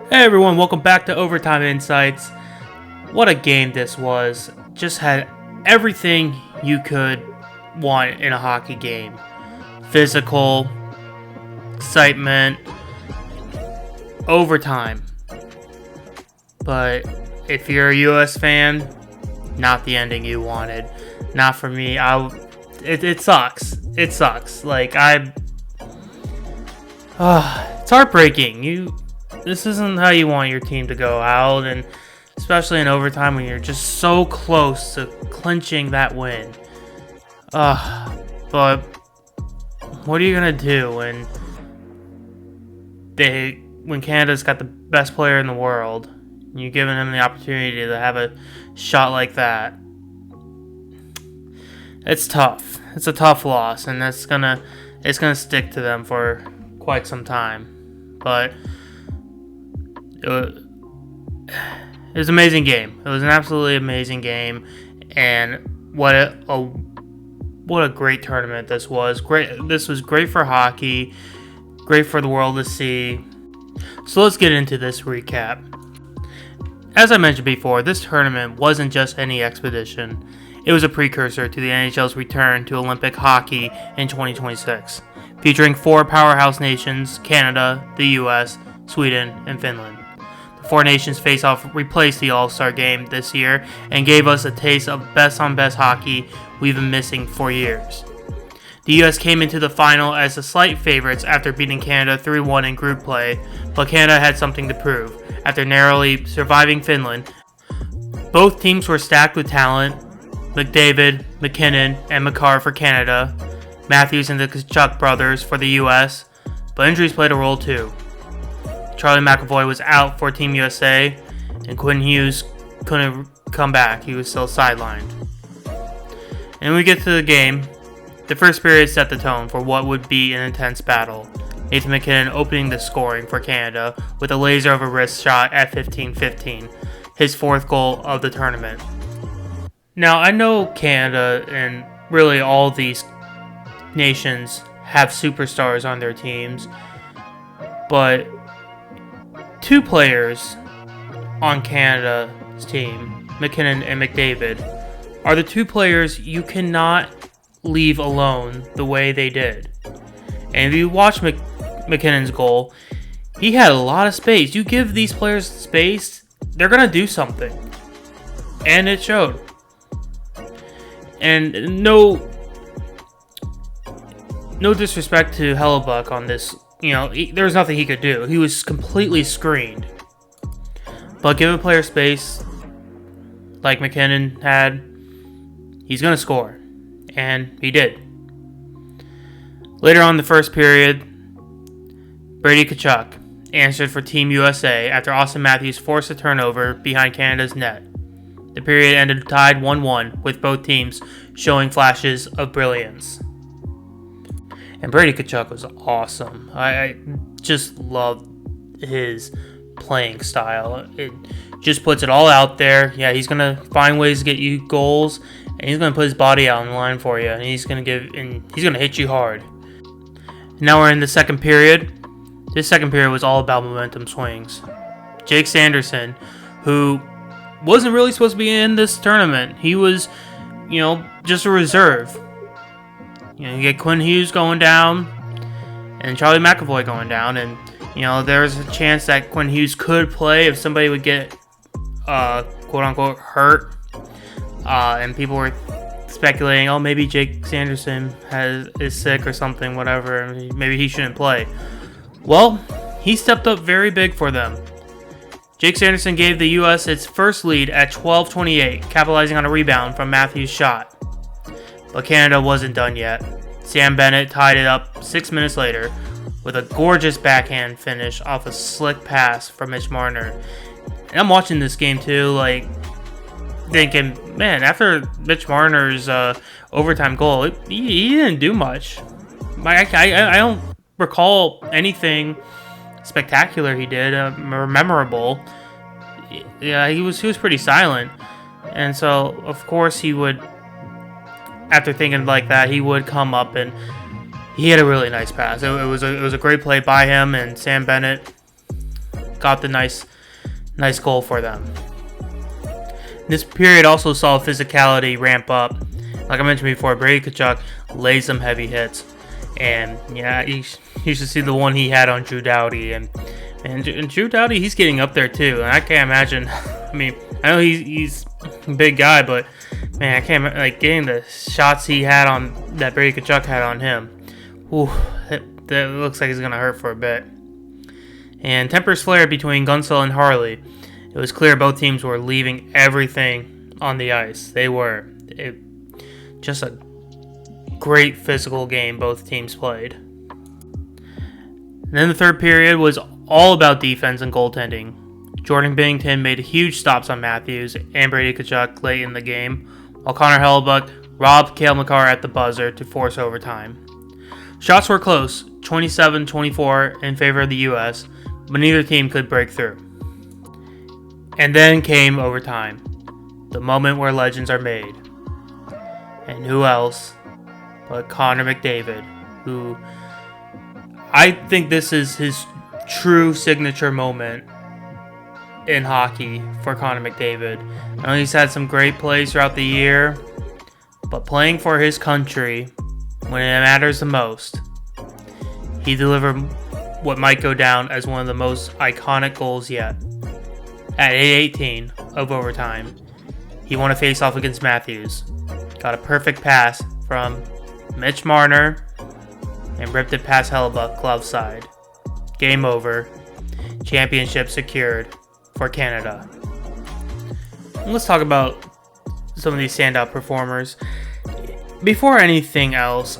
Hey everyone, welcome back to Overtime Insights. What a game this was. Just had everything you could want in a hockey game. Physical, excitement, overtime. But if you're a US fan, not the ending you wanted. Not for me. It sucks. It sucks. It's heartbreaking. This isn't how you want your team to go out, and especially in overtime when you're just so close to clinching that win. But what are you gonna do when Canada's got the best player in the world, and you're giving him the opportunity to have a shot like that? It's tough. It's a tough loss, and it's gonna stick to them for quite some time. But it was an amazing game. It was an absolutely amazing game, and what a great tournament this was. Great. This was great for hockey, great for the world to see. So let's get into this recap. As I mentioned before, this tournament wasn't just any expedition. It was a precursor to the NHL's return to Olympic hockey in 2026, featuring 4 powerhouse nations: Canada, the US, Sweden, and Finland. The 4 nations face-off replaced the All-Star game this year and gave us a taste of best-on-best hockey we've been missing for years. The US came into the final as the slight favorites after beating Canada 3-1 in group play, but Canada had something to prove. After narrowly surviving Finland, both teams were stacked with talent: McDavid, MacKinnon, and Makar for Canada, Matthews and the Tkachuk brothers for the US, but injuries played a role too. Charlie McAvoy was out for Team USA, and Quinn Hughes couldn't come back. He was still sidelined. And when we get to the game, the first period set the tone for what would be an intense battle. Nathan MacKinnon opening the scoring for Canada with a laser of a wrist shot at 15-15, his 4th goal of the tournament. Now, I know Canada and really all these nations have superstars on their teams, but 2 players on Canada's team, MacKinnon and McDavid, are the 2 players you cannot leave alone the way they did. And if you watch MacKinnon's goal, he had a lot of space. You give these players space, they're going to do something. And it showed. And no disrespect to Hellebuck on this. There was nothing he could do. He was completely screened. But give a player space, like MacKinnon had, he's going to score. And he did. Later on in the first period, Brady Tkachuk answered for Team USA after Austin Matthews forced a turnover behind Canada's net. The period ended tied 1-1, with both teams showing flashes of brilliance. And Brady Tkachuk was awesome. I just love his playing style. It just puts it all out there. Yeah, he's gonna find ways to get you goals, and he's gonna put his body out on the line for you, and he's gonna hit you hard. Now we're in the second period. This second period was all about momentum swings. Jake Sanderson, who wasn't really supposed to be in this tournament. He was, just a reserve. You get Quinn Hughes going down and Charlie McAvoy going down, and there's a chance that Quinn Hughes could play if somebody would get quote unquote hurt, and people were speculating, oh, maybe Jake Sanderson is sick or something, whatever, maybe he shouldn't play. Well, he stepped up very big for them. Jake Sanderson gave the U.S. its first lead at 12:28, capitalizing on a rebound from Matthews' shot. But Canada wasn't done yet. Sam Bennett tied it up 6 minutes later with a gorgeous backhand finish off a slick pass from Mitch Marner. And I'm watching this game too, thinking, man, after Mitch Marner's overtime goal, he didn't do much. I don't recall anything spectacular he did, or memorable. Yeah, he was pretty silent, and so of course he would, after thinking like that, he would come up, and he had a really nice pass. It was a great play by him, and Sam Bennett got the nice goal for them. This period also saw physicality ramp up. Like I mentioned before, Brady Tkachuk laid some heavy hits. And yeah, you should see the one he had on Drew Doughty. And Drew Doughty, he's getting up there too. And I can't imagine. I mean, I know he's a big guy, but man, I can't like getting the shots he had on that Brady Tkachuk had on him. Ooh, that looks like it's gonna hurt for a bit. And tempers flared between Gunsel and Harley. It was clear both teams were leaving everything on the ice. They were. Just a great physical game both teams played. And then the third period was all about defense and goaltending. Jordan Binnington made huge stops on Matthews and Brady Tkachuk late in the game, while Connor Hellebuyck robbed Cale Makar at the buzzer to force overtime. Shots were close, 27-24 in favor of the U.S., but neither team could break through. And then came overtime, the moment where legends are made. And who else but Connor McDavid, who I think this is his true signature moment in hockey for Connor McDavid. I know he's had some great plays throughout the year, but playing for his country when it matters the most, he delivered what might go down as one of the most iconic goals yet. At 8:18 of overtime, he won a faceoff against Matthews, got a perfect pass from Mitch Marner, and ripped it past Hellebuyck glove side. Game over. Championship secured for Canada. And let's talk about some of these standout performers. Before anything else,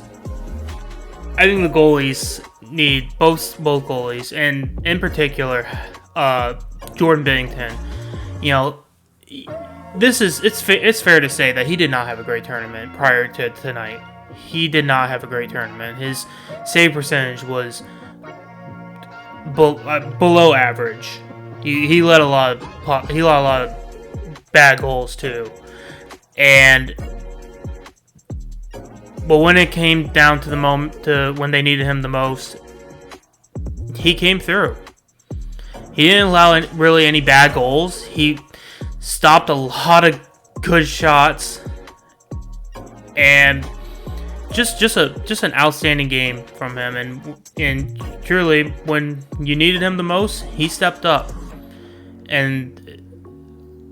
I think the goalies need both goalies, and in particular, Jordan Binnington. You know, it's fair to say that he did not have a great tournament prior to tonight. He did not have a great tournament. His save percentage was below average. He let a lot of bad goals too, but when it came down to the moment when they needed him the most, he came through. He didn't allow really any bad goals. He stopped a lot of good shots, and just an outstanding game from him. And truly, when you needed him the most, he stepped up. And it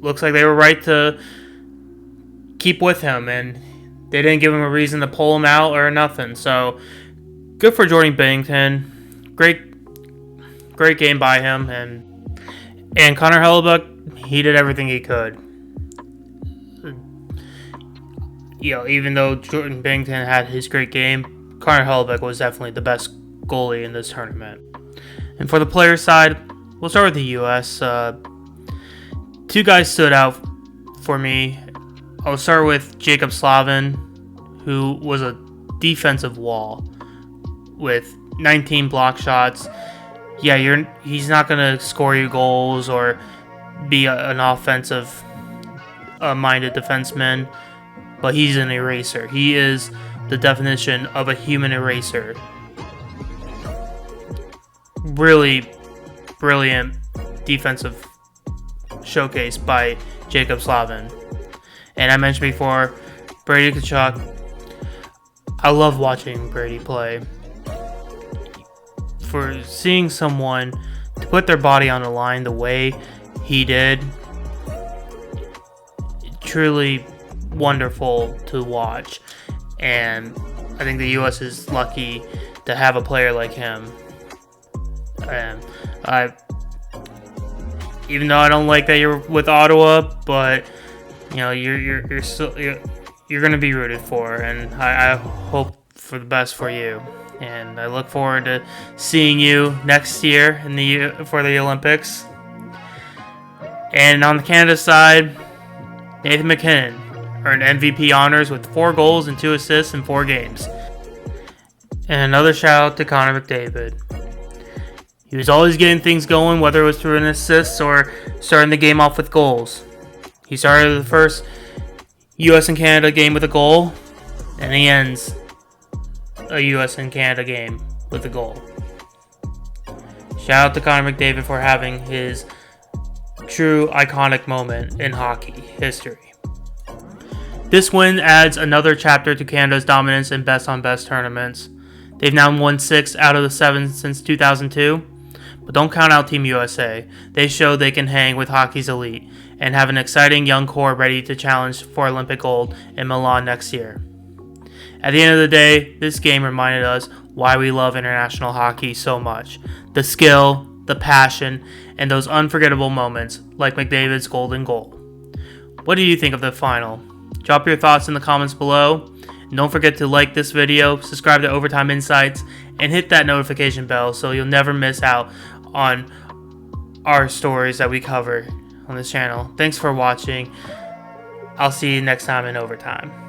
looks like they were right to keep with him, and they didn't give him a reason to pull him out or nothing. So good for Jordan Binnington. Great game by him, and Connor Hellebuyck, he did everything he could. You know, even though Jordan Binnington had his great game, Connor Hellebuyck was definitely the best goalie in this tournament. And for the player side, we'll start with the U.S. Two guys stood out for me. I'll start with Jacob Slavin, who was a defensive wall with 19 block shots. Yeah, he's not going to score you goals or be an offensive-minded defenseman, but he's an eraser. He is the definition of a human eraser. Really brilliant defensive showcase by Jacob Slavin. And I mentioned before, Brady Tkachuk. I love watching Brady play. For seeing someone to put their body on the line the way he did, truly wonderful to watch. And I think the U.S. is lucky to have a player like him. And even though I don't like that you're with Ottawa, but you know you're going to be rooted for, and I hope for the best for you. And I look forward to seeing you next year for the Olympics. And on the Canada side, Nathan MacKinnon earned MVP honors with 4 goals and 2 assists in 4 games. And another shout out to Connor McDavid. He was always getting things going, whether it was through an assist or starting the game off with goals. He started the first U.S. and Canada game with a goal, and he ends a U.S. and Canada game with a goal. Shout out to Connor McDavid for having his true iconic moment in hockey history. This win adds another chapter to Canada's dominance in best-on-best tournaments. They've now won 6 out of the 7 since 2002, but don't count out Team USA. They show they can hang with hockey's elite and have an exciting young core ready to challenge for Olympic gold in Milan next year. At the end of the day, this game reminded us why we love international hockey so much. The skill, the passion, and those unforgettable moments like McDavid's golden goal. What do you think of the final? Drop your thoughts in the comments below. And don't forget to like this video, subscribe to Overtime Insights, and hit that notification bell so you'll never miss out on our stories that we cover on this channel. Thanks for watching. I'll see you next time in Overtime.